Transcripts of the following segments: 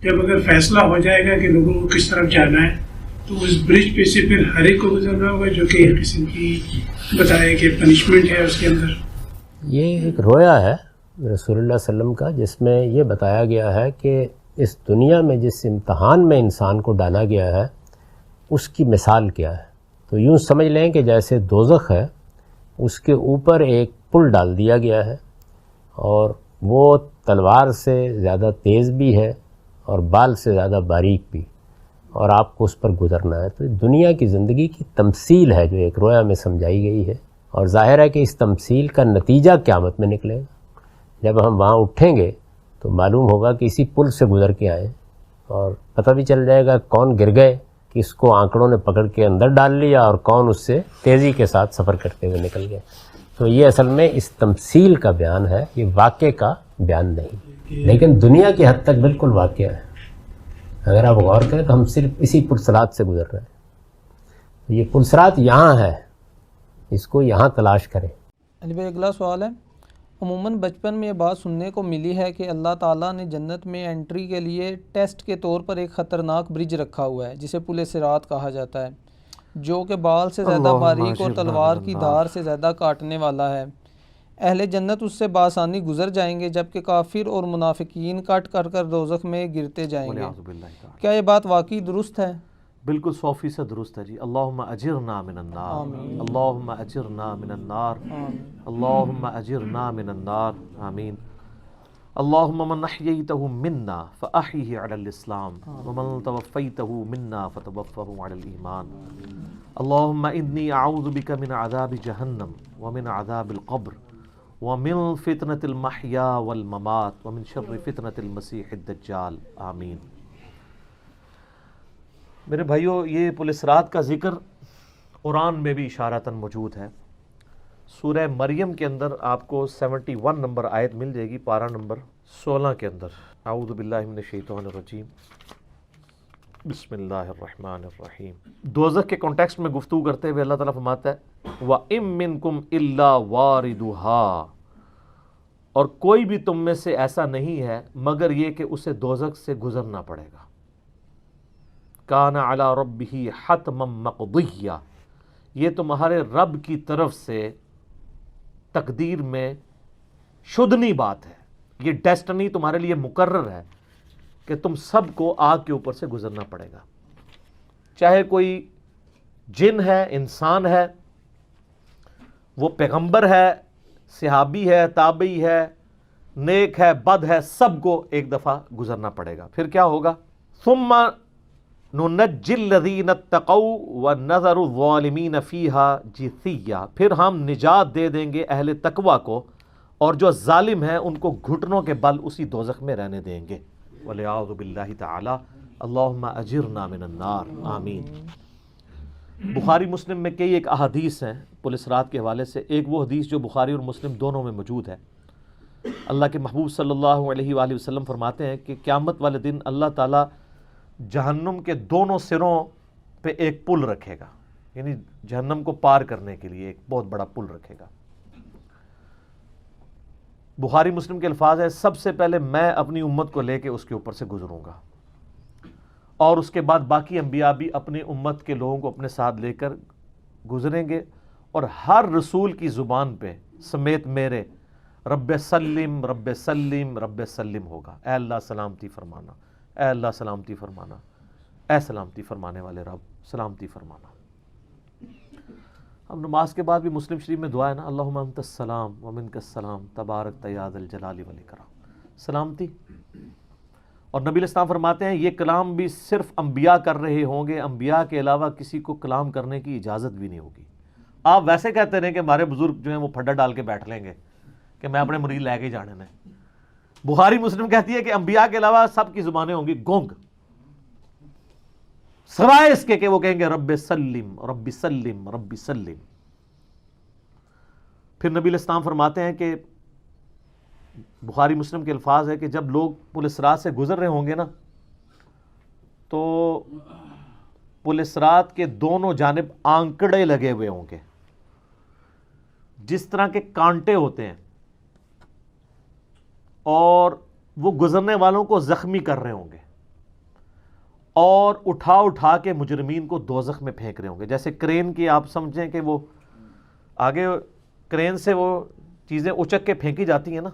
جب اگر فیصلہ ہو جائے گا کہ لوگوں کو کس طرف جانا ہے تو اس برج پہ سے پھر ہر ایک کو گزرنا ہوگا، جو کہ ایک قسم کی بتایا کہ پنشمنٹ ہے اس کے اندر. یہ ایک رویا ہے رسول اللہ صلی اللہ علیہ وسلم کا، جس میں یہ بتایا گیا ہے کہ اس دنیا میں جس امتحان میں انسان کو ڈالا گیا ہے اس کی مثال کیا ہے. تو یوں سمجھ لیں کہ جیسے دوزخ ہے، اس کے اوپر ایک پل ڈال دیا گیا ہے، اور وہ تلوار سے زیادہ تیز بھی ہے اور بال سے زیادہ باریک بھی، اور آپ کو اس پر گزرنا ہے. تو دنیا کی زندگی کی تمثیل ہے جو ایک رویا میں سمجھائی گئی ہے، اور ظاہر ہے کہ اس تمثیل کا نتیجہ قیامت میں نکلے گا. جب ہم وہاں اٹھیں گے تو معلوم ہوگا کہ اسی پل سے گزر کے آئے، اور پتہ بھی چل جائے گا کون گر گئے، کس کو آنکڑوں نے پکڑ کے اندر ڈال لیا، اور کون اس سے تیزی کے ساتھ سفر کرتے ہوئے نکل گئے. تو یہ اصل میں اس تمثیل کا بیان ہے، یہ واقعے کا بیان نہیں، لیکن دنیا کی حد تک بالکل واقعہ ہے. اگر آپ غور کریں تو ہم صرف اسی پلسرات سے گزر رہے ہیں. یہ پلسرات یہاں ہے، اس کو یہاں تلاش کریں. علی بھائی اگلا سوال ہے، عموماً بچپن میں یہ بات سننے کو ملی ہے کہ اللہ تعالیٰ نے جنت میں انٹری کے لیے ٹیسٹ کے طور پر ایک خطرناک برج رکھا ہوا ہے جسے پل صراط کہا جاتا ہے، جو کہ بال سے زیادہ باریک اور تلوار کی دھار سے زیادہ کاٹنے والا ہے. اہل جنت اس سے بآسانی گزر جائیں گے، جبکہ کافر اور منافقین کٹ کر دوزخ میں گرتے جائیں گے. کیا یہ بات واقعی درست ہے؟ بالکل 100% درست ہے جی. اللہم اجرنا من النار، اللہم اجرنا من النار، اللہم اجرنا من النار، آمین. اللہم من احییتہ منا فاحیہ علی الاسلام ومن توفیتہ منا فتوفہ علی الایمان. اللہم انی اعوذ بک من عذاب جہنم ومن عذاب القبر ومن فتنة المحیا والممات ومن شر فتنة المسیح الدجال، آمین. میرے بھائیو، یہ پل صراط کا ذکر قرآن میں بھی اشارتاً موجود ہے. سورہ مریم کے اندر آپ کو 71 نمبر آیت مل جائے گی، پارہ نمبر 16 کے اندر. اعوذ باللہ من الشیطان الرجیم، بسم اللہ الرحمن الرحیم. دوزخ کے کانٹیکسٹ میں گفتگو کرتے ہوئے اللہ تعالیٰ فرماتا ہے وَإِن مِّنكُمْ إِلَّا وَارِدُهَا، اور کوئی بھی تم میں سے ایسا نہیں ہے مگر یہ کہ اسے دوزخ سے گزرنا پڑے گا. کان علی ربہ حتما مقضیہ، یہ تمہارے رب کی طرف سے تقدیر میں شدنی بات ہے، یہ ڈیسٹنی تمہارے لیے مقرر ہے کہ تم سب کو آگ کے اوپر سے گزرنا پڑے گا. چاہے کوئی جن ہے، انسان ہے، وہ پیغمبر ہے، صحابی ہے، تابعی ہے، نیک ہے، بد ہے، سب کو ایک دفعہ گزرنا پڑے گا. پھر کیا ہوگا؟ ثم ننجی الذین اتقوا ونذر الظالمین فیہا جثیا، پھر ہم نجات دے دیں گے اہل تقوی کو، اور جو ظالم ہیں ان کو گھٹنوں کے بل اسی دوزخ میں رہنے دیں گے. والعیاذ باللہ تعالی. اللہم اجرنا من النار، آمین. بخاری مسلم میں کئی ایک احادیث ہیں پل صراط کے حوالے سے. ایک وہ حدیث جو بخاری اور مسلم دونوں میں موجود ہے. اللہ کے محبوب صلی اللہ علیہ وآلہ وسلم فرماتے ہیں کہ قیامت والے دن اللہ تعالیٰ جہنم کے دونوں سروں پہ ایک پل رکھے گا، یعنی جہنم کو پار کرنے کے لیے ایک بہت بڑا پل رکھے گا. بخاری مسلم کے الفاظ ہے سب سے پہلے میں اپنی امت کو لے کے اس کے اوپر سے گزروں گا، اور اس کے بعد باقی انبیاء بھی اپنی امت کے لوگوں کو اپنے ساتھ لے کر گزریں گے، اور ہر رسول کی زبان پہ سمیت میرے رب سلم رب سلم رب سلم ہوگا. اے اللہ سلامتی فرمانا، اے اللہ سلامتی فرمانا، اے سلامتی فرمانے والے رب سلامتی فرمانا. ہم نماز کے بعد بھی مسلم شریف میں دعا ہے نا، اللہم انت السلام ومنک السلام تبارک یا ذا الجلال والاکرام، سلامتی. اور نبی علیہ السلام فرماتے ہیں یہ کلام بھی صرف انبیاء کر رہے ہوں گے، انبیاء کے علاوہ کسی کو کلام کرنے کی اجازت بھی نہیں ہوگی. آپ ویسے کہتے رہیں کہ ہمارے بزرگ جو ہیں وہ پھڈا ڈال کے بیٹھ لیں گے کہ میں اپنے مرید لے کے جانے میں. بخاری مسلم کہتی ہے کہ انبیاء کے علاوہ سب کی زبانیں ہوں گی گونگ، سوائے اس کے کہ وہ کہیں گے رب سلم رب سلم رب سلم. پھر نبی علیہ السلام فرماتے ہیں کہ بخاری مسلم کے الفاظ ہے کہ جب لوگ پل صراط سے گزر رہے ہوں گے نا، تو پل صراط کے دونوں جانب آنکڑے لگے ہوئے ہوں گے، جس طرح کے کانٹے ہوتے ہیں، اور وہ گزرنے والوں کو زخمی کر رہے ہوں گے. اور اٹھا کے مجرمین کو دوزخ میں پھینک رہے ہوں گے. جیسے کرین کی آپ سمجھیں کہ وہ آگے کرین سے وہ چیزیں اچک کے پھینکی جاتی ہیں نا,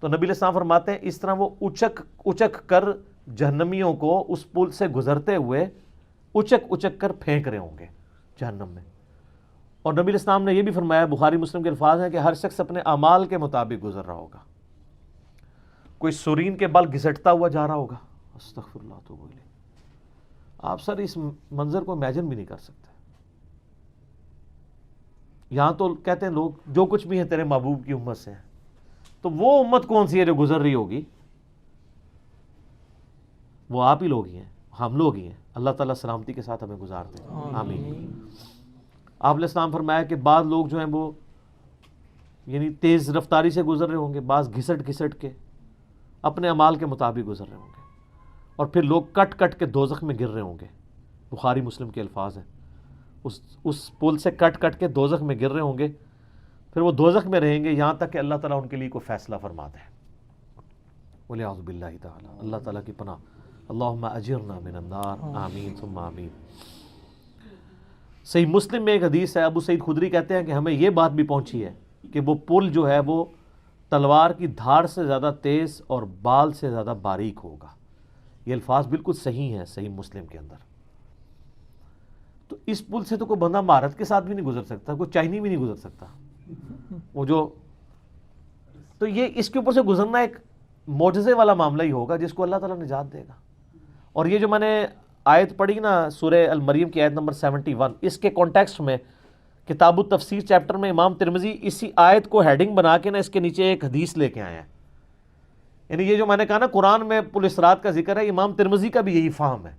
تو نبی علیہ السلام فرماتے ہیں اس طرح وہ اچک کر جہنمیوں کو اس پل سے گزرتے ہوئے اچک کر پھینک رہے ہوں گے جہنم میں. اور نبی علیہ السلام نے یہ بھی فرمایا, بخاری مسلم کے الفاظ ہیں کہ ہر شخص اپنے اعمال کے مطابق گزر رہا ہوگا. کوئی سورین کے بال گھسٹتا ہوا جا رہا ہوگا, استغفر اللہ توب الیہ. آپ سر اس منظر کو امیجن بھی نہیں کر سکتے. یہاں تو کہتے ہیں لوگ جو کچھ بھی ہے تیرے محبوب کی امت سے ہیں, تو وہ امت کون سی ہے جو گزر رہی ہوگی؟ وہ آپ ہی لوگ ہی ہیں, ہم لوگ ہی ہیں. اللہ تعالیٰ سلامتی کے ساتھ ہمیں گزار دیں, آمین. آپ علیہ السلام فرمایا کہ بعض لوگ جو ہیں وہ یعنی تیز رفتاری سے گزر رہے ہوں گے, بعض گھسٹ کے اپنے اعمال کے مطابق گزر رہے ہوں گے, اور پھر لوگ کٹ کے دوزخ میں گر رہے ہوں گے. بخاری مسلم کے الفاظ ہیں, اس پل سے کٹ کے دوزخ میں گر رہے ہوں گے, پھر وہ دوزخ میں رہیں گے یہاں تک کہ اللہ تعالیٰ ان کے لیے کوئی فیصلہ فرما دے. وَلِعَوْذُ بِاللَّهِ تعالیٰ, اللہ تعالیٰ کی پناہ. اللہم اجرنا من النار, آمین ثم آمین. صحیح مسلم میں ایک حدیث ہے, ابو سعید خدری کہتے ہیں کہ ہمیں یہ بات بھی پہنچی ہے کہ وہ پل جو ہے وہ تلوار کی دھاڑ سے زیادہ تیز اور بال سے زیادہ باریک ہوگا. یہ الفاظ بالکل صحیح ہیں صحیح مسلم کے اندر. تو اس پل سے تو کوئی بندہ مہارت کے ساتھ بھی نہیں گزر سکتا, کوئی چائنی بھی نہیں گزر سکتا. وہ جو تو یہ اس کے اوپر سے گزرنا ایک معجزے والا معاملہ ہی ہوگا جس کو اللہ تعالیٰ نجات دے گا. اور یہ جو میں نے آیت پڑھی نا سورہ المریم کی آیت نمبر 71, اس کے کانٹیکسٹ میں کتاب التفسیر چیپٹر میں امام ترمذی اسی آیت کو ہیڈنگ بنا کے نا اس کے نیچے ایک حدیث لے کے آئے ہیں. یعنی یہ جو میں نے کہا نا قرآن میں پل صراط کا ذکر ہے, امام ترمذی کا بھی یہی فہم ہے.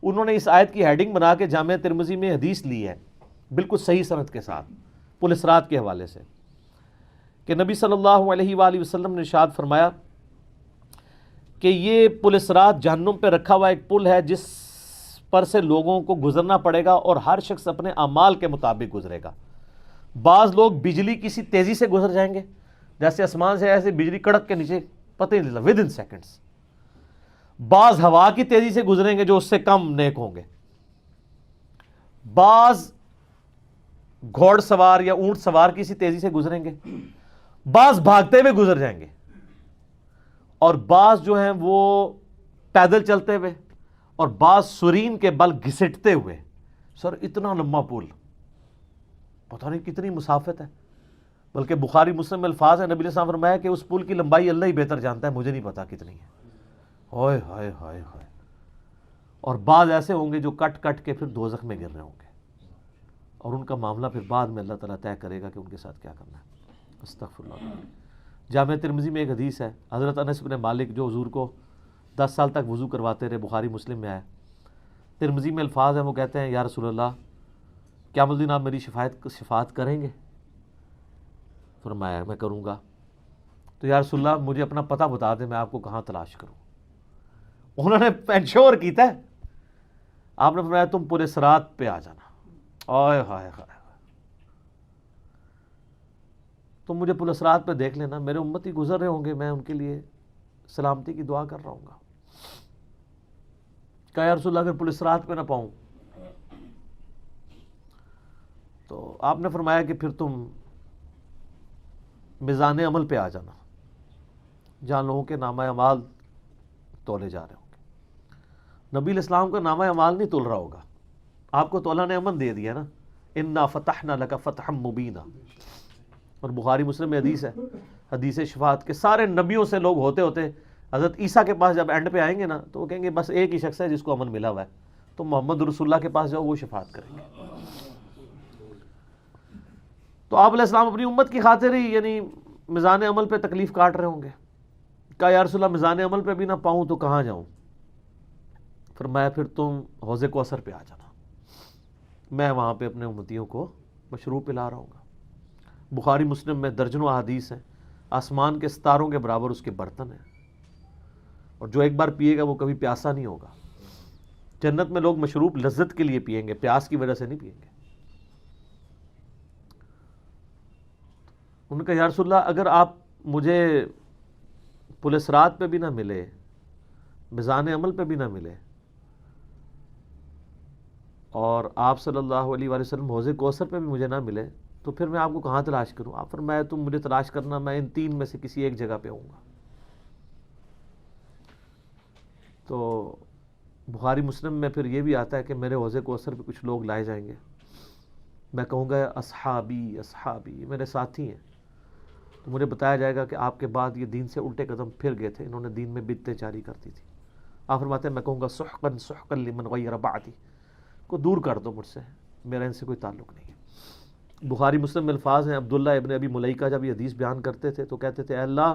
انہوں نے اس آیت کی ہیڈنگ بنا کے جامعہ ترمذی میں حدیث لی ہے بالکل صحیح سند کے ساتھ پل صراط کے حوالے سے, کہ نبی صلی اللہ علیہ وآلہ وسلم نے ارشاد فرمایا کہ یہ پل صراط جہنم پہ رکھا ہوا ایک پل ہے جس پر سے لوگوں کو گزرنا پڑے گا اور ہر شخص اپنے اعمال کے مطابق گزرے گا. بعض لوگ بجلی کسی تیزی سے گزر جائیں گے, جیسے آسمان سے ایسے بجلی کڑک کے نیچے پتہ ہی نہیں چلتا, ود ان سیکنڈس. بعض ہوا کی تیزی سے گزریں گے جو اس سے کم نیک ہوں گے. بعض گھوڑ سوار یا اونٹ سوار کسی تیزی سے گزریں گے, بعض بھاگتے ہوئے گزر جائیں گے, اور بعض جو ہیں وہ پیدل چلتے ہوئے, اور بعض سرین کے بل گھسٹتے ہوئے. سر اتنا لمبا پل, پتہ نہیں کتنی مسافت ہے. بلکہ بخاری مسلم میں الفاظ ہیں, نبی علیہ السلام فرمایا کہ اس پل کی لمبائی اللہ ہی بہتر جانتا ہے, مجھے نہیں پتا کتنی ہے. ہائے ہائے ہائے ہائے. اور بعض ایسے ہوں گے جو کٹ کے پھر دوزخ میں گر رہے ہوں گے, اور ان کا معاملہ پھر بعد میں اللہ تعالیٰ طے کرے گا کہ ان کے ساتھ کیا کرنا ہے. استغفر اللہ. جامعہ ترمذی میں ایک حدیث ہے, حضرت انس بن مالک جو حضور کو 10 سال تک وضو کرواتے رہے, بخاری مسلم میں آئے. ترمذی میں الفاظ ہیں, وہ کہتے ہیں یا رسول اللہ قیامت الدین آپ میری شفاعت کریں گے؟ فرمایا میں کروں گا. تو یا رسول اللہ مجھے اپنا پتہ بتا دیں, میں آپ کو کہاں تلاش کروں. انہوں نے انشور کیتا ہے, آپ نے فرمایا تم پورے صراط پہ آ جانا. آئے ہائے ہائے, تم مجھے پل صراط پہ دیکھ لینا, میرے امتی گزر رہے ہوں گے, میں ان کے لیے سلامتی کی دعا کر رہا ہوں گا. کہا یا رسول اللہ اگر پل صراط پہ نہ پاؤں, تو آپ نے فرمایا کہ پھر تم میزان عمل پہ آ جانا, جہاں لوگوں کے نامہ اعمال تولے جا رہے ہوں گے. نبی علیہ السلام کا نامہ اعمال نہیں تول رہا ہوگا, آپ کو تو اللہ نے امن دے دیا نا, انا فتحنا لک فتحا مبینا. اور بخاری مسلم میں حدیث ہے, حدیث شفاعت کے سارے نبیوں سے لوگ ہوتے حضرت عیسیٰ کے پاس جب اینڈ پہ آئیں گے نا, تو وہ کہیں گے بس ایک ہی شخص ہے جس کو امن ملا ہوا ہے, تو محمد رسول اللہ کے پاس جاؤ, وہ شفاعت کریں گے. تو آپ علیہ السلام اپنی امت کی خاطر ہی یعنی میزان عمل پہ تکلیف کاٹ رہے ہوں گے. کہا یا رسول اللہ میزان عمل پہ بھی نہ پاؤں تو کہاں جاؤں؟ فرمایا پھر تم حوض کوثر پہ آ جانا, میں وہاں پہ اپنے امتیوں کو مشروب پلا رہا ہوں گا. بخاری مسلم میں درجنوں احادیث ہیں, آسمان کے ستاروں کے برابر اس کے برتن ہیں, اور جو ایک بار پیے گا وہ کبھی پیاسا نہیں ہوگا. جنت میں لوگ مشروب لذت کے لیے پیئیں گے, پیاس کی وجہ سے نہیں پیئیں گے. انہوں نے کہا یا رسول اللہ اگر آپ مجھے پل صراط پہ بھی نہ ملے, میزان عمل پہ بھی نہ ملے, اور آپ صلی اللہ علیہ وآلہ وسلم حوض کوثر پہ بھی مجھے نہ ملے تو پھر میں آپ کو کہاں تلاش کروں؟ آپ فرمایا تم مجھے تلاش کرنا، میں ان تین میں سے کسی ایک جگہ پہ ہوں گا۔ تو بخاری مسلم میں پھر یہ بھی آتا ہے کہ میرے حوض کوثر پہ کچھ لوگ لائے جائیں گے، میں کہوں گا اصحابی اصحابی، یہ میرے ساتھی ہیں، تو مجھے بتایا جائے گا کہ آپ کے بعد یہ دین سے الٹے قدم پھر گئے تھے، انہوں نے دین میں بدعتیں جاری کر دی تھی۔ آپ فرماتے ہیں میں کہوں گا سحقا سحقا لمن غیر بعدی، کو دور کر دو مجھ سے، میرا ان سے کوئی تعلق نہیں ہے۔ بخاری مسلم میں الفاظ ہیں، عبداللہ ابن ابی ملیکہ جب یہ حدیث بیان کرتے تھے تو کہتے تھے اے اللہ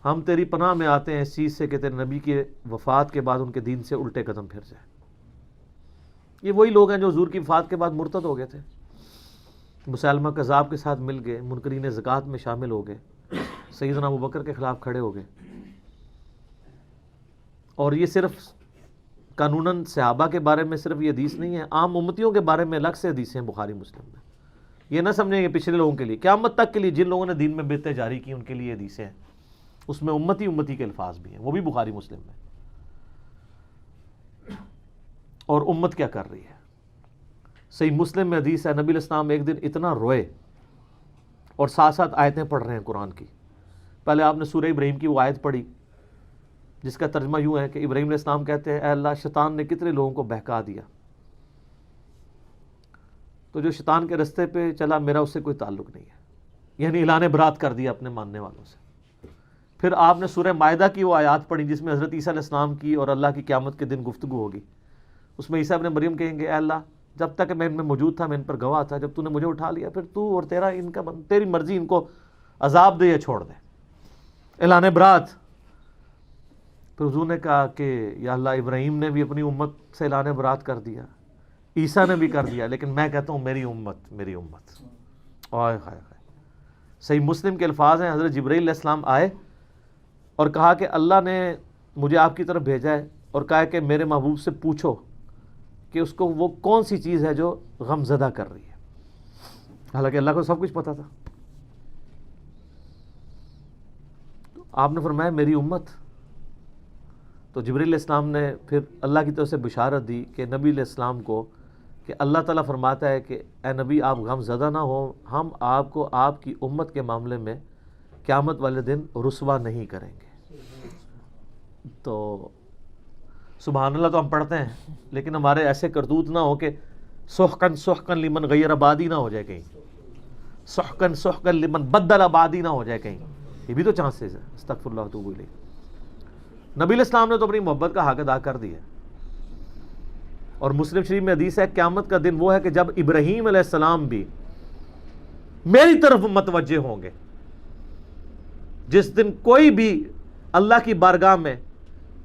ہم تیری پناہ میں آتے ہیں اس چیز سے کہ تیرے نبی کے وفات کے بعد ان کے دین سے الٹے قدم پھر جائے۔ یہ وہی لوگ ہیں جو حضور کی وفات کے بعد مرتد ہو گئے تھے، مسلمہ کذاب کے ساتھ مل گئے، منکرین زکوٰۃ میں شامل ہو گئے، سیدنا ابوبکر کے خلاف کھڑے ہو گئے۔ اور یہ صرف قانوناً صحابہ کے بارے میں صرف یہ حدیث نہیں ہے، عام امتیوں کے بارے میں الگ سے حدیثیں ہیں بخاری مسلم میں۔ یہ نہ سمجھیں کہ پچھلے لوگوں کے لیے، قیامت تک کے لیے جن لوگوں نے دین میں بدعتیں جاری کی ان کے لیے حدیثیں ہیں، اس میں امتی کے الفاظ بھی ہیں، وہ بھی بخاری مسلم میں۔ اور امت کیا کر رہی ہے؟ صحیح مسلم میں حدیث ہے، نبی علیہ السلام ایک دن اتنا روئے اور ساتھ ساتھ آیتیں پڑھ رہے ہیں قرآن کی۔ پہلے آپ نے سورہ ابراہیم کی وہ آیت پڑھی جس کا ترجمہ یوں ہے کہ ابراہیم علیہ السلام کہتے ہیں اے اللہ شیطان نے کتنے لوگوں کو بہکا دیا، تو جو شیطان کے رستے پہ چلا میرا اس سے کوئی تعلق نہیں ہے، یعنی اعلان برات کر دیا اپنے ماننے والوں سے۔ پھر آپ نے سورہ مائدہ کی وہ آیات پڑھی جس میں حضرت عیسیٰ علیہ السلام کی اور اللہ کی قیامت کے دن گفتگو ہوگی۔ اس میں عیسیٰ ابن مریم کہیں گے اے اللہ جب تک میں ان میں موجود تھا میں ان پر گواہ تھا، جب تو نے مجھے اٹھا لیا پھر تو اور تیرا ان کا تیری مرضی، ان کو عذاب دے یا چھوڑ دے، اعلان برات۔ پھر حضور نے کہا کہ یا اللہ ابراہیم نے بھی اپنی امت سے اعلان برات کر دیا، عیسیٰ نے بھی کر دیا، لیکن میں کہتا ہوں میری امت میری امت۔ آئے ہائے ہائے، صحیح مسلم کے الفاظ ہیں، حضرت جبرائیل علیہ السلام آئے اور کہا کہ اللہ نے مجھے آپ کی طرف بھیجا ہے اور کہا کہ میرے محبوب سے پوچھو کہ اس کو وہ کون سی چیز ہے جو غم زدہ کر رہی ہے، حالانکہ اللہ کو سب کچھ پتا تھا۔ تو آپ نے فرمایا میری امت۔ تو جبرائیل علیہ السلام نے پھر اللہ کی طرف سے بشارت دی کہ نبی علیہ السلام کو کہ اللہ تعالیٰ فرماتا ہے کہ اے نبی آپ غم زدہ نہ ہو، ہم آپ کو آپ کی امت کے معاملے میں قیامت والے دن رسوا نہیں کریں گے۔ تو سبحان اللہ تو ہم پڑھتے ہیں لیکن ہمارے ایسے کرتوت نہ ہو کہ سحقن سحقن لمن غیر آبادی نہ ہو جائے کہیں، سحقن سحقن لمن بدل آبادی نہ ہو جائے کہیں، یہ بھی تو چانسز ہے۔ استغفر اللہ واتوب الیہ۔ نبی علیہ السلام نے تو اپنی محبت کا حق ادا کر دیا، اور مسلم شریف میں حدیث ہے قیامت کا دن وہ ہے کہ جب ابراہیم علیہ السلام بھی میری طرف متوجہ ہوں گے، جس دن کوئی بھی اللہ کی بارگاہ میں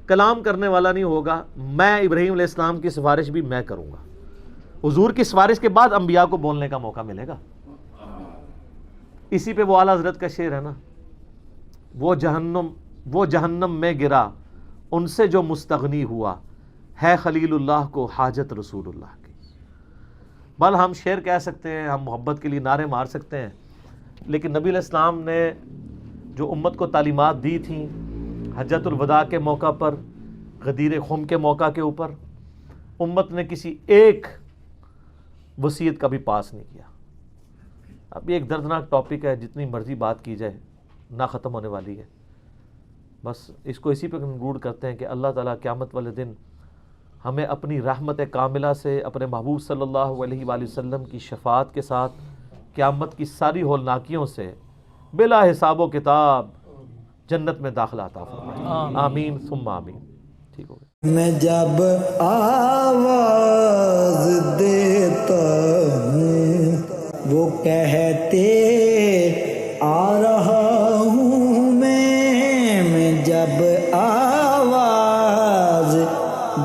کلام کرنے والا نہیں ہوگا، میں ابراہیم علیہ السلام کی سفارش بھی میں کروں گا۔ حضور کی سفارش کے بعد انبیاء کو بولنے کا موقع ملے گا۔ اسی پہ وہ اعلیٰ حضرت کا شعر ہے نا، وہ جہنم میں گرا ان سے جو مستغنی ہوا، ہے خلیل اللہ کو حاجت رسول اللہ کی۔ بل ہم شعر کہہ سکتے ہیں، ہم محبت کے لیے نعرے مار سکتے ہیں، لیکن نبی علیہ السلام نے جو امت کو تعلیمات دی تھیں حجۃ الوداع کے موقع پر، غدیر خم کے موقع کے اوپر، امت نے کسی ایک وصیت کا بھی پاس نہیں کیا۔ اب یہ ایک دردناک ٹاپک ہے، جتنی مرضی بات کی جائے نہ ختم ہونے والی ہے۔ بس اس کو اسی پہ کنکلوڈ کرتے ہیں کہ اللہ تعالیٰ قیامت والے دن ہمیں اپنی رحمت کاملہ سے اپنے محبوب صلی اللہ علیہ وآلہ وسلم کی شفاعت کے ساتھ قیامت کی ساری ہولناکیوں سے بلا حساب و کتاب جنت میں داخلہ عطا فرمائے، آمین ثم آمین۔ ٹھیک ہو گیا۔ میں جب آواز دیتا ہوں وہ کہتے آ رہا ہوں میں جب آواز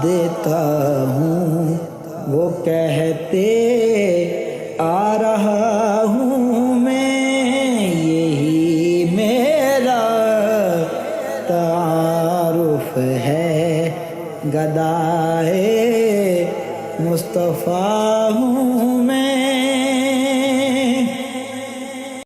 دیتا ہوں وہ کہتے آ رہا ہوں میں، یہی میرا تعارف ہے، گدائے مصطفیٰ ہوں